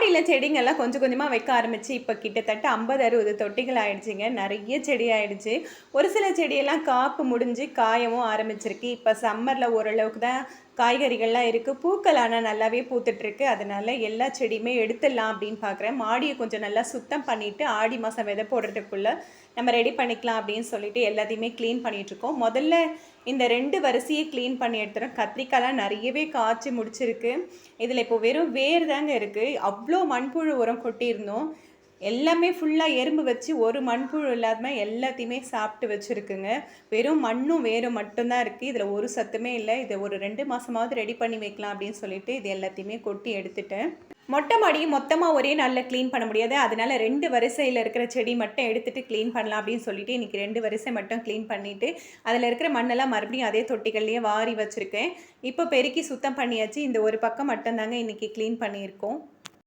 மாடியில் செடிங்கெல்லாம் கொஞ்சம் கொஞ்சமாக வைக்க ஆரம்பித்து இப்போ கிட்டத்தட்ட 50-60 தொட்டிகள் ஆயிடுச்சுங்க. நிறைய செடி ஆயிடுச்சு. ஒரு சில செடியெல்லாம் காப்பு முடிஞ்சு காயவும் ஆரம்பிச்சிருக்கு. இப்போ சம்மரில் ஓரளவுக்கு தான் காய்கறிகள்லாம் இருக்குது. பூக்கள் ஆனால் நல்லாவே பூத்துட்ருக்கு. அதனால் எல்லா செடியுமே எடுத்துடலாம் அப்படின்னு பார்க்குறேன். மாடியை கொஞ்சம் நல்லா சுத்தம் பண்ணிவிட்டு ஆடி மாதம் விதை போடுறதுக்குள்ளே நம்ம ரெடி பண்ணிக்கலாம் அப்படின்னு சொல்லிட்டு எல்லாத்தையுமே க்ளீன் பண்ணிகிட்ருக்கோம். முதல்ல இந்த 2 வரிசையை க்ளீன் பண்ணி எடுத்துகிறோம். கத்திரிக்காய்லாம் நிறையவே காய்ச்சி முடிச்சிருக்கு. இதில் இப்போ வெறும் வேர் தாங்க இருக்குது. அவ்வளோ மண்புழு உரம் கொட்டியிருந்தோம். எல்லாமே ஃபுல்லாக எறும்பு வச்சு ஒரு மண்புழு இல்லாமல் எல்லாத்தையுமே சாப்பிட்டு வச்சுருக்குங்க. வெறும் மண்ணும் வேரும் மட்டும்தான் இருக்குது. இதில் ஒரு சத்துமே இல்லை. இதை ஒரு 2 மாதமாவது ரெடி பண்ணி வைக்கலாம் அப்படின்னு சொல்லிட்டு இது எல்லாத்தையுமே கொட்டி எடுத்துட்டேன். மொட்டை மாடியை மொத்தமாக ஒரே நாளில் க்ளீன் பண்ண முடியாது. அதனால் 2 வரிசையில் இருக்கிற செடி மட்டும் எடுத்துகிட்டு க்ளீன் பண்ணலாம் அப்படின்னு சொல்லிட்டு இன்றைக்கி 2 வரிசை மட்டும் க்ளீன் பண்ணிவிட்டு அதில் இருக்கிற மண்ணெல்லாம் மறுபடியும் அதே தொட்டிகள்லேயே வாரி வச்சுருக்கேன். இப்போ பெருக்கி சுத்தம் பண்ணியாச்சு. இந்த ஒரு பக்கம் மட்டும்தாங்க இன்றைக்கி க்ளீன் பண்ணியிருக்கோம்.